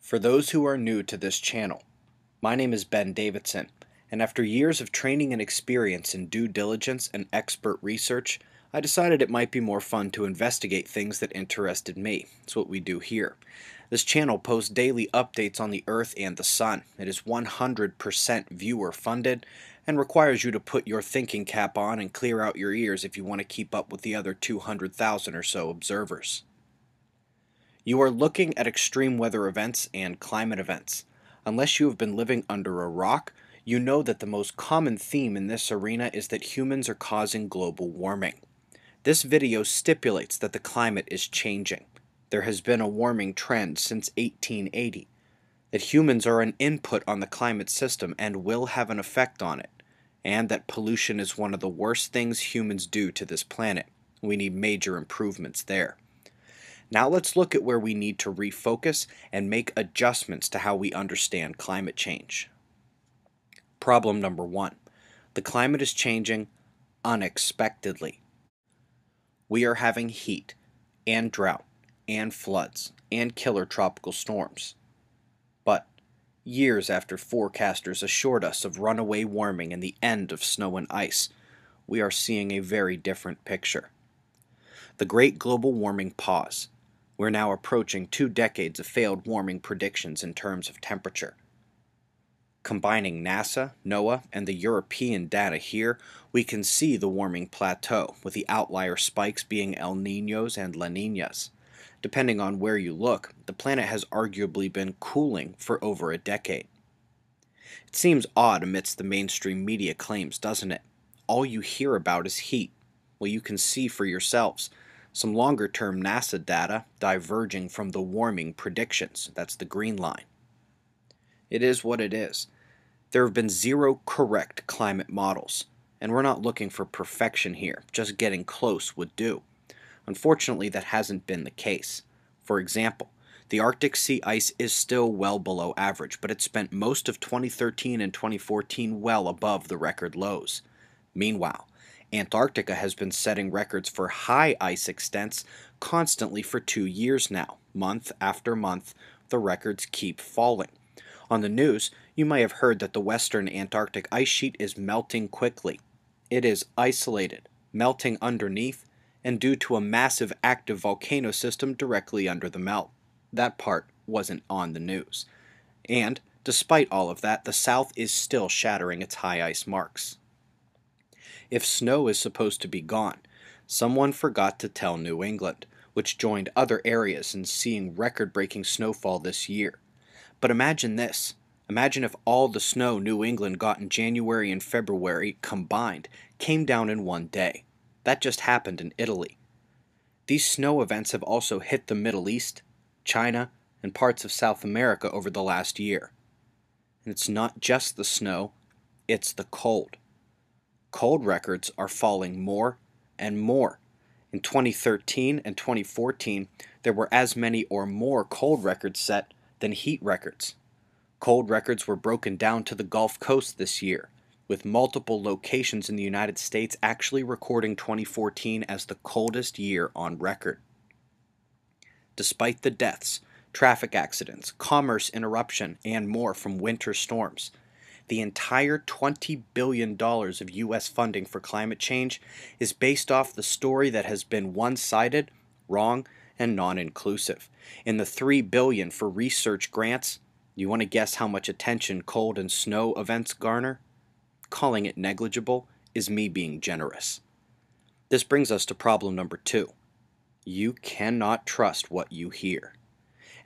For those who are new to this channel, my name is Ben Davidson, and after years of training and experience in due diligence and expert research, I decided it might be more fun to investigate things that interested me. That's what we do here. This channel posts daily updates on the Earth and the Sun. It is 100% viewer funded and requires you to put your thinking cap on and clear out your ears if you want to keep up with the other 200,000 or so observers. You are looking at extreme weather events and climate events. Unless you have been living under a rock, you know that the most common theme in this arena is that humans are causing global warming. This video stipulates that the climate is changing. There has been a warming trend since 1880. That humans are an input on the climate system and will have an effect on it. And that pollution is one of the worst things humans do to this planet. We need major improvements there. Now let's look at where we need to refocus and make adjustments to how we understand climate change. Problem number 1. The climate is changing unexpectedly. We are having heat and drought and floods and killer tropical storms. But years after forecasters assured us of runaway warming and the end of snow and ice, we are seeing a very different picture. The Great Global Warming Pause. We're now approaching 2 decades of failed warming predictions in terms of temperature. Combining NASA, NOAA, and the European data here, we can see the warming plateau, with the outlier spikes being El Niños and La Niñas. Depending on where you look, the planet has arguably been cooling for over a decade. It seems odd amidst the mainstream media claims, doesn't it? All you hear about is heat. Well, you can see for yourselves. Some longer-term NASA data diverging from the warming predictions. That's the green line. It is what it is. There have been 0 correct climate models, and we're not looking for perfection here. Just getting close would do. Unfortunately, that hasn't been the case. For example, the Arctic sea ice is still well below average, but it spent most of 2013 and 2014 well above the record lows. Meanwhile, Antarctica has been setting records for high ice extents constantly for 2 years now. Month after month, the records keep falling. On the news, you may have heard that the western Antarctic ice sheet is melting quickly. It is isolated, melting underneath, and due to a massive active volcano system directly under the melt. That part wasn't on the news. And, despite all of that, the South is still shattering its high ice marks. If snow is supposed to be gone, someone forgot to tell New England, which joined other areas in seeing record-breaking snowfall this year. But imagine this. Imagine if all the snow New England got in January and February combined came down in one day. That just happened in Italy. These snow events have also hit the Middle East, China, and parts of South America over the last year. And it's not just the snow, it's the cold. Cold records are falling more and more. In 2013 and 2014, there were as many or more cold records set than heat records. Cold records were broken down to the Gulf Coast this year, with multiple locations in the United States actually recording 2014 as the coldest year on record. Despite the deaths, traffic accidents, commerce interruption, and more from winter storms, the entire $20 billion of U.S. funding for climate change is based off the story that has been one-sided, wrong, and non-inclusive. In the $3 billion for research grants, you want to guess how much attention cold and snow events garner? Calling it negligible is me being generous. This brings us to problem number 2. You cannot trust what you hear.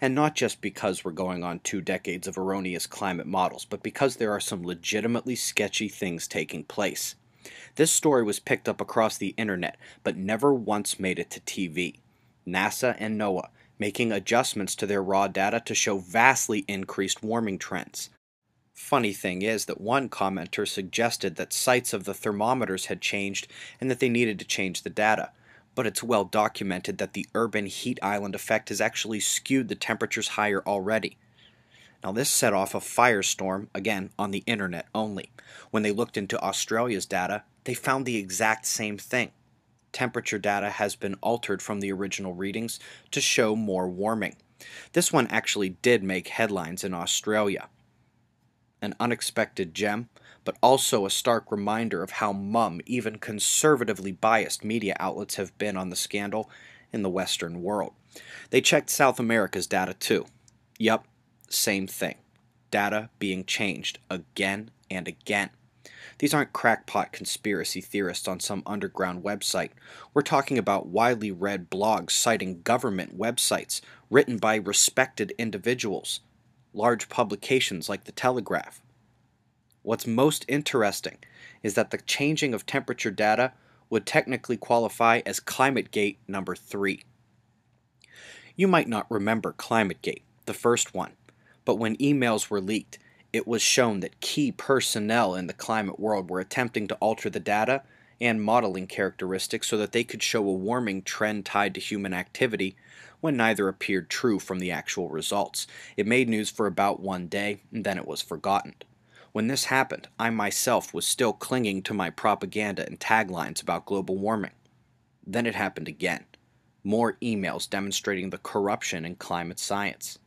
And not just because we're going on 2 decades of erroneous climate models, but because there are some legitimately sketchy things taking place. This story was picked up across the internet, but never once made it to TV. NASA and NOAA making adjustments to their raw data to show vastly increased warming trends. Funny thing is that one commenter suggested that sites of the thermometers had changed and that they needed to change the data. But it's well documented that the urban heat island effect has actually skewed the temperatures higher already. Now this set off a firestorm, again, on the internet only. When they looked into Australia's data, they found the exact same thing. Temperature data has been altered from the original readings to show more warming. This one actually did make headlines in Australia. An unexpected gem, but also a stark reminder of how mum, even conservatively biased media outlets have been on the scandal in the Western world. They checked South America's data too. Yup, same thing. Data being changed again and again. These aren't crackpot conspiracy theorists on some underground website. We're talking about widely read blogs citing government websites written by respected individuals, large publications like The Telegraph. What's most interesting is that the changing of temperature data would technically qualify as ClimateGate number 3. You might not remember ClimateGate, the first one, but when emails were leaked, it was shown that key personnel in the climate world were attempting to alter the data and modeling characteristics so that they could show a warming trend tied to human activity when neither appeared true from the actual results. It made news for about one day, and then it was forgotten. When this happened, I myself was still clinging to my propaganda and taglines about global warming. Then it happened again. More emails demonstrating the corruption in climate science.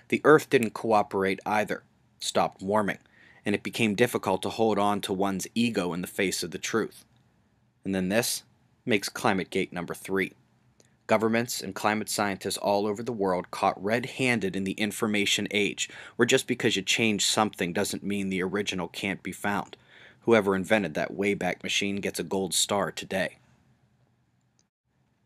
The Earth didn't cooperate either, stopped warming, and it became difficult to hold on to one's ego in the face of the truth. And then this makes ClimateGate number 3. Governments and climate scientists all over the world caught red-handed in the information age, where just because you change something doesn't mean the original can't be found. Whoever invented that Wayback Machine gets a gold star today.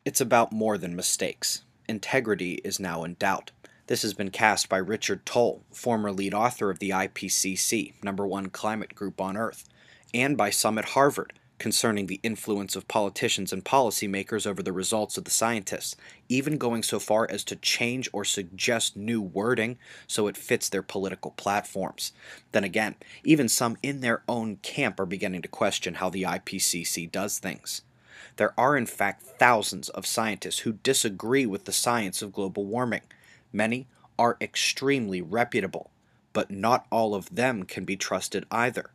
It's about more than mistakes. Integrity is now in doubt. This has been cast by Richard Tol, former lead author of the IPCC, #1 climate group on Earth, and by some at Harvard, concerning the influence of politicians and policymakers over the results of the scientists, even going so far as to change or suggest new wording so it fits their political platforms. Then again, even some in their own camp are beginning to question how the IPCC does things. There are in fact thousands of scientists who disagree with the science of global warming. Many are extremely reputable, but not all of them can be trusted either.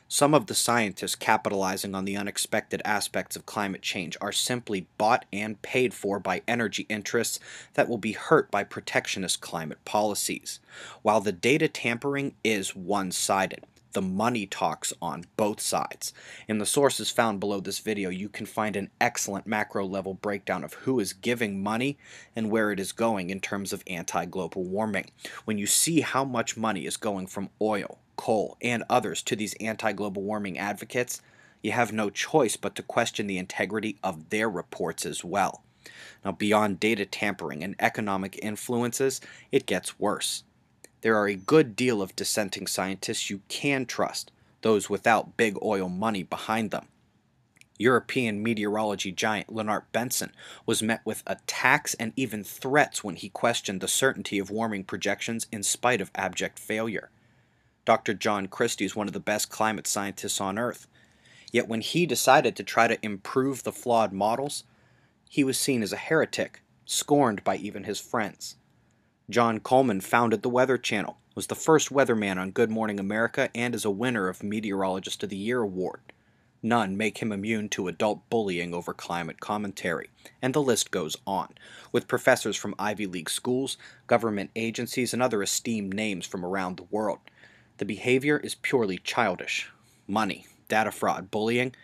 Some of the scientists capitalizing on the unexpected aspects of climate change are simply bought and paid for by energy interests that will be hurt by protectionist climate policies. While the data tampering is one-sided, the money talks on both sides. In the sources found below this video, you can find an excellent macro-level breakdown of who is giving money and where it is going in terms of anti-global warming. When you see how much money is going from oil, coal, and others to these anti-global warming advocates, you have no choice but to question the integrity of their reports as well. Now, beyond data tampering and economic influences, it gets worse. There are a good deal of dissenting scientists you can trust, those without big oil money behind them. European meteorology giant Lennart Benson was met with attacks and even threats when he questioned the certainty of warming projections in spite of abject failure. Dr. John Christie is one of the best climate scientists on Earth. Yet when he decided to try to improve the flawed models, he was seen as a heretic, scorned by even his friends. John Coleman founded the Weather Channel, was the first weatherman on Good Morning America, and is a winner of Meteorologist of the Year award. None make him immune to adult bullying over climate commentary, and the list goes on, with professors from Ivy League schools, government agencies, and other esteemed names from around the world. The behavior is purely childish. Money, data fraud, bullying,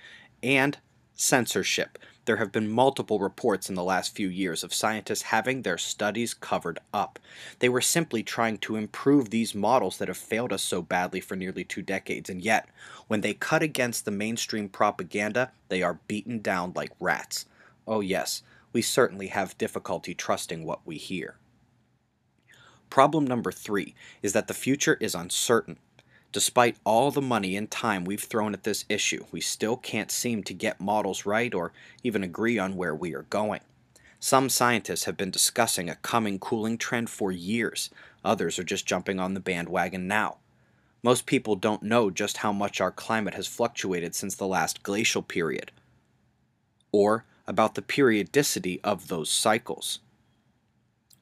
and censorship. There have been multiple reports in the last few years of scientists having their studies covered up. They were simply trying to improve these models that have failed us so badly for nearly 2 decades, and yet, when they cut against the mainstream propaganda, they are beaten down like rats. Oh yes, we certainly have difficulty trusting what we hear. Problem number 3 is that the future is uncertain. Despite all the money and time we've thrown at this issue, we still can't seem to get models right or even agree on where we are going. Some scientists have been discussing a coming cooling trend for years. Others are just jumping on the bandwagon now. Most people don't know just how much our climate has fluctuated since the last glacial period, or about the periodicity of those cycles.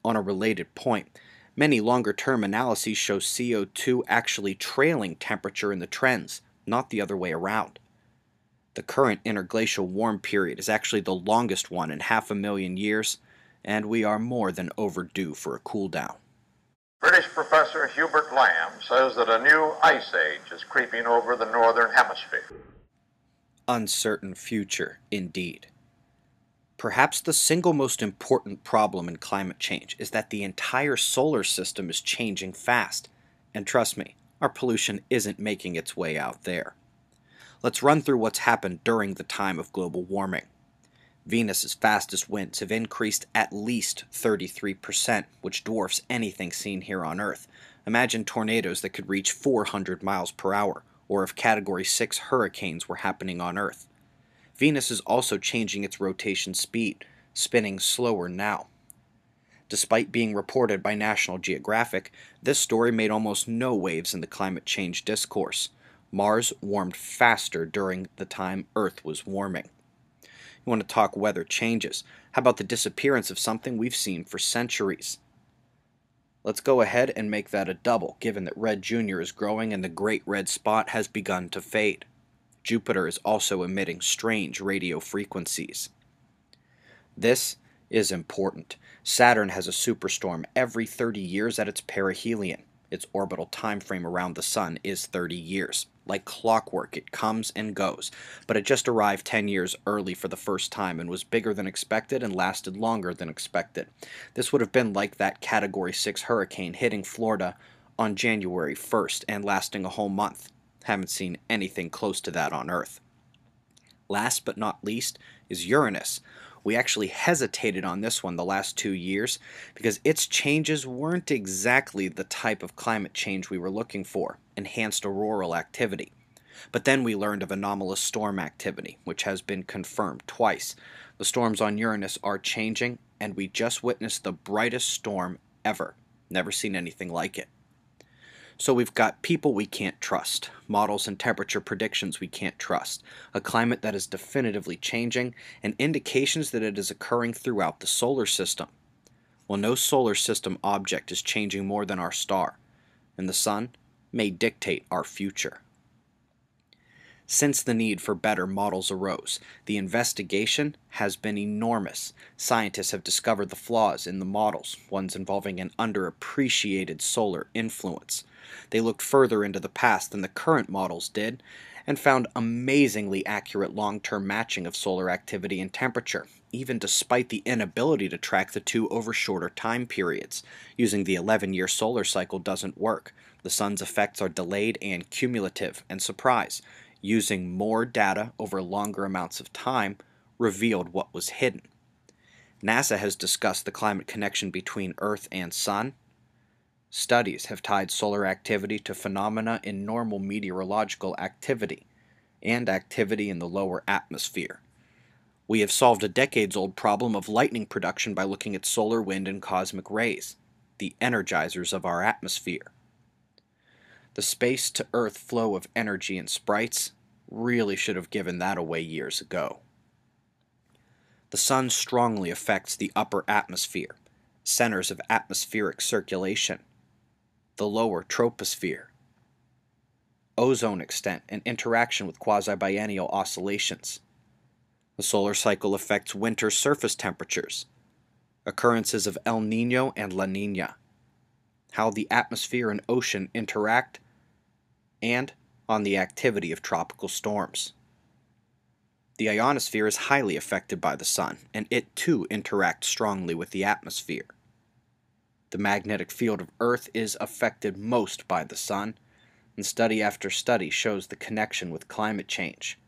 On a related point, many longer-term analyses show CO2 actually trailing temperature in the trends, not the other way around. The current interglacial warm period is actually the longest one in 500,000 years, and we are more than overdue for a cool down. British professor Hubert Lamb says that a new ice age is creeping over the northern hemisphere. Uncertain future, indeed. Perhaps the single most important problem in climate change is that the entire solar system is changing fast. And trust me, our pollution isn't making its way out there. Let's run through what's happened during the time of global warming. Venus's fastest winds have increased at least 33%, which dwarfs anything seen here on Earth. Imagine tornadoes that could reach 400 miles per hour, or if Category 6 hurricanes were happening on Earth. Venus is also changing its rotation speed, spinning slower now. Despite being reported by National Geographic, this story made almost no waves in the climate change discourse. Mars warmed faster during the time Earth was warming. You want to talk weather changes? How about the disappearance of something we've seen for centuries? Let's go ahead and make that a double, given that Red Jr. is growing and the Great Red Spot has begun to fade. Jupiter is also emitting strange radio frequencies. This is important. Saturn has a superstorm every 30 years at its perihelion. Its orbital time frame around the Sun is 30 years. Like clockwork, it comes and goes, but it just arrived 10 years early for the first time and was bigger than expected and lasted longer than expected. This would have been like that Category 6 hurricane hitting Florida on January 1st and lasting a whole month. Haven't seen anything close to that on Earth. Last but not least is Uranus. We actually hesitated on this one the last 2 years because its changes weren't exactly the type of climate change we were looking for, enhanced auroral activity. But then we learned of anomalous storm activity, which has been confirmed twice. The storms on Uranus are changing, and we just witnessed the brightest storm ever. Never seen anything like it. So we've got people we can't trust, models and temperature predictions we can't trust, a climate that is definitively changing, and indications that it is occurring throughout the solar system. Well, no solar system object is changing more than our star, and the sun may dictate our future. Since the need for better models arose, the investigation has been enormous. Scientists have discovered the flaws in the models, ones involving an underappreciated solar influence. They looked further into the past than the current models did, and found amazingly accurate long-term matching of solar activity and temperature, even despite the inability to track the two over shorter time periods. Using the 11-year solar cycle doesn't work. The sun's effects are delayed and cumulative, and surprise, using more data over longer amounts of time revealed what was hidden. NASA has discussed the climate connection between Earth and Sun. Studies have tied solar activity to phenomena in normal meteorological activity and activity in the lower atmosphere. We have solved a decades-old problem of lightning production by looking at solar wind and cosmic rays, the energizers of our atmosphere. The space-to-Earth flow of energy and sprites really should have given that away years ago. The sun strongly affects the upper atmosphere, centers of atmospheric circulation, the lower troposphere, ozone extent and interaction with quasi-biennial oscillations. The solar cycle affects winter surface temperatures, occurrences of El Niño and La Niña, how the atmosphere and ocean interact, and on the activity of tropical storms. The ionosphere is highly affected by the sun, and it too interacts strongly with the atmosphere. The magnetic field of Earth is affected most by the sun, and study after study shows the connection with climate change.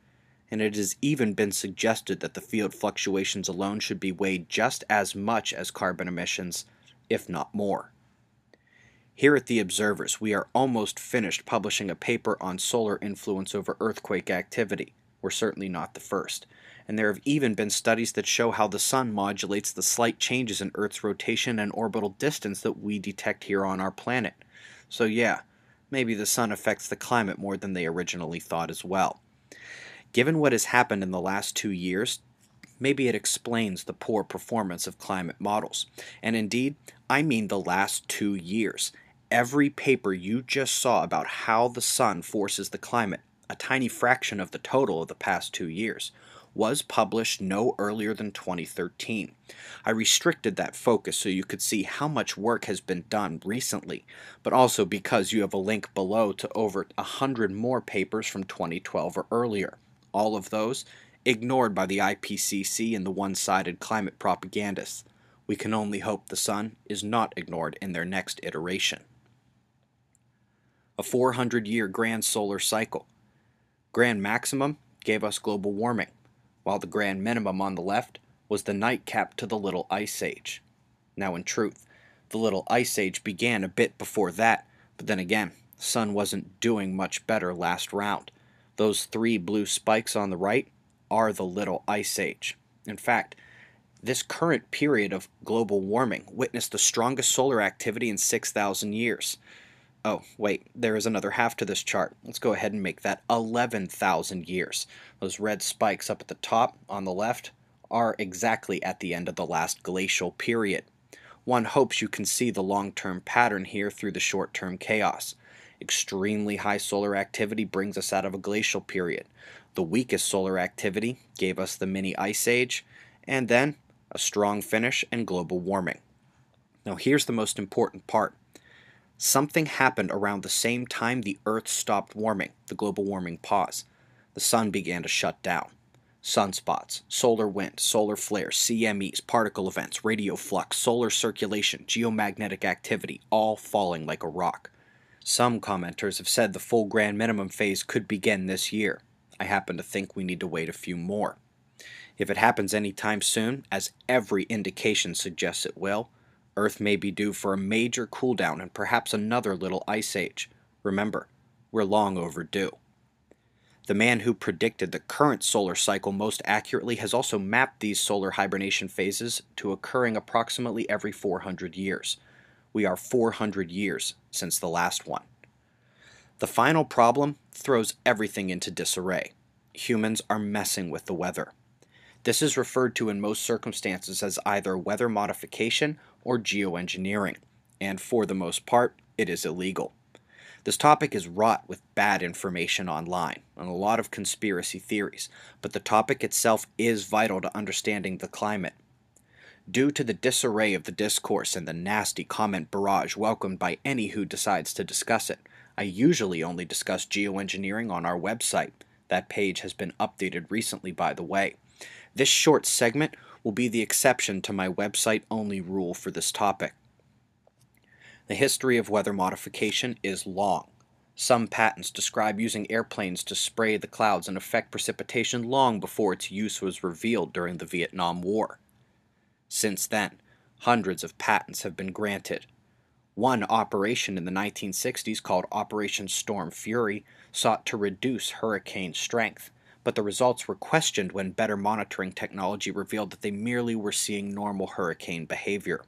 And it has even been suggested that the field fluctuations alone should be weighed just as much as carbon emissions, if not more. Here at The Observers, we are almost finished publishing a paper on solar influence over earthquake activity. We're certainly not the first. And there have even been studies that show how the sun modulates the slight changes in Earth's rotation and orbital distance that we detect here on our planet. So yeah, maybe the sun affects the climate more than they originally thought as well. Given what has happened in the last 2 years, maybe it explains the poor performance of climate models. And indeed, I mean the last 2 years. Every paper you just saw about how the sun forces the climate, a tiny fraction of the total of the past 2 years, was published no earlier than 2013. I restricted that focus so you could see how much work has been done recently, but also because you have a link below to over 100 more papers from 2012 or earlier. All of those ignored by the IPCC and the one-sided climate propagandists. We can only hope the sun is not ignored in their next iteration. A 400-year grand solar cycle. Grand maximum gave us global warming, while the grand minimum on the left was the nightcap to the Little Ice Age. Now in truth, the Little Ice Age began a bit before that, but then again, the sun wasn't doing much better last round. Those three blue spikes on the right are the Little Ice Age. In fact, this current period of global warming witnessed the strongest solar activity in 6,000 years. Oh, wait, there is another half to this chart. Let's go ahead and make that 11,000 years. Those red spikes up at the top on the left are exactly at the end of the last glacial period. One hopes you can see the long-term pattern here through the short-term chaos. Extremely high solar activity brings us out of a glacial period. The weakest solar activity gave us the mini ice age, and then a strong finish and global warming. Now here's the most important part. Something happened around the same time the Earth stopped warming, the global warming pause. The sun began to shut down. Sunspots, solar wind, solar flares, CMEs, particle events, radio flux, solar circulation, geomagnetic activity, all falling like a rock. Some commenters have said the full grand minimum phase could begin this year. I happen to think we need to wait a few more. If it happens anytime soon, as every indication suggests it will, Earth may be due for a major cooldown and perhaps another little ice age. Remember, we're long overdue. The man who predicted the current solar cycle most accurately has also mapped these solar hibernation phases to occurring approximately every 400 years. We are 400 years since the last one. The final problem throws everything into disarray. Humans are messing with the weather. This is referred to in most circumstances as either weather modification or geoengineering, and for the most part, it is illegal. This topic is wrought with bad information online and a lot of conspiracy theories, but the topic itself is vital to understanding the climate. Due to the disarray of the discourse and the nasty comment barrage welcomed by any who decides to discuss it, I usually only discuss geoengineering on our website. That page has been updated recently, by the way. This short segment will be the exception to my website-only rule for this topic. The history of weather modification is long. Some patents describe using airplanes to spray the clouds and affect precipitation long before its use was revealed during the Vietnam War. Since then, hundreds of patents have been granted. One operation in the 1960s called Operation Storm Fury sought to reduce hurricane strength, but the results were questioned when better monitoring technology revealed that they merely were seeing normal hurricane behavior.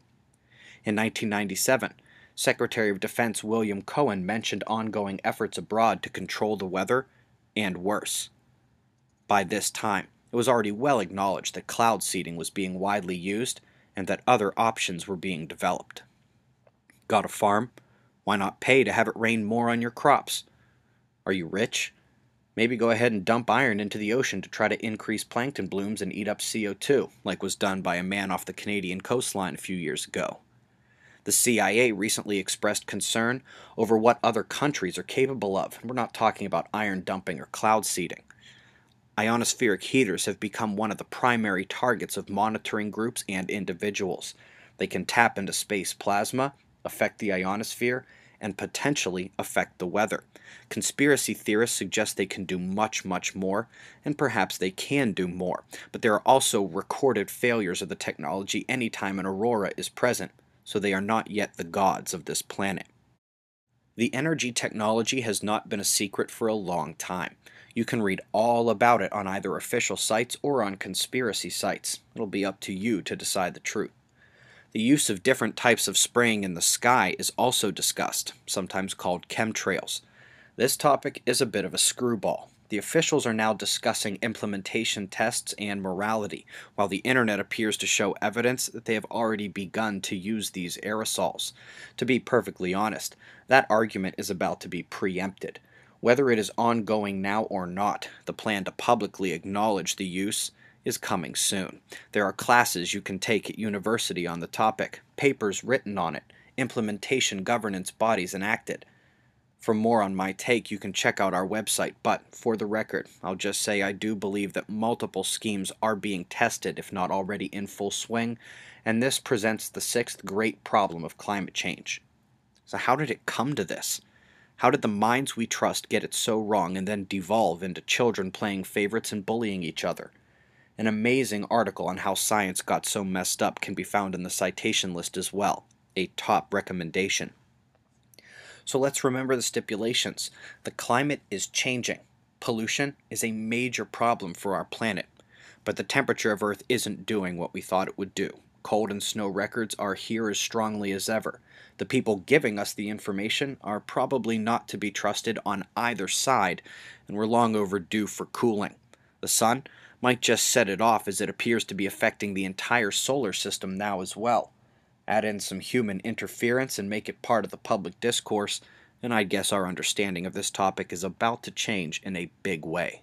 In 1997, Secretary of Defense William Cohen mentioned ongoing efforts abroad to control the weather, and worse. By this time, it was already well acknowledged that cloud seeding was being widely used and that other options were being developed. Got a farm? Why not pay to have it rain more on your crops? Are you rich? Maybe go ahead and dump iron into the ocean to try to increase plankton blooms and eat up CO2, like was done by a man off the Canadian coastline a few years ago. The CIA recently expressed concern over what other countries are capable of, and we're not talking about iron dumping or cloud seeding. Ionospheric heaters have become one of the primary targets of monitoring groups and individuals. They can tap into space plasma, affect the ionosphere, and potentially affect the weather. Conspiracy theorists suggest they can do much, much more, and perhaps they can do more, but there are also recorded failures of the technology anytime an aurora is present, so they are not yet the gods of this planet. The energy technology has not been a secret for a long time. You can read all about it on either official sites or on conspiracy sites. It'll be up to you to decide the truth. The use of different types of spraying in the sky is also discussed, sometimes called chemtrails. This topic is a bit of a screwball. The officials are now discussing implementation tests and morality, while the internet appears to show evidence that they have already begun to use these aerosols. To be perfectly honest, that argument is about to be preempted. Whether it is ongoing now or not, the plan to publicly acknowledge the use is coming soon. There are classes you can take at university on the topic, papers written on it, implementation governance bodies enacted. For more on my take, you can check out our website, but for the record, I'll just say I do believe that multiple schemes are being tested, if not already in full swing, and this presents the sixth great problem of climate change. So how did it come to this? How did the minds we trust get it so wrong and then devolve into children playing favorites and bullying each other? An amazing article on how science got so messed up can be found in the citation list as well, a top recommendation. So let's remember the stipulations. The climate is changing. Pollution is a major problem for our planet, but the temperature of Earth isn't doing what we thought it would do. Cold and snow records are here as strongly as ever. The people giving us the information are probably not to be trusted on either side, and we're long overdue for cooling. The sun might just set it off, as it appears to be affecting the entire solar system now as well. Add in some human interference and make it part of the public discourse, and I guess our understanding of this topic is about to change in a big way.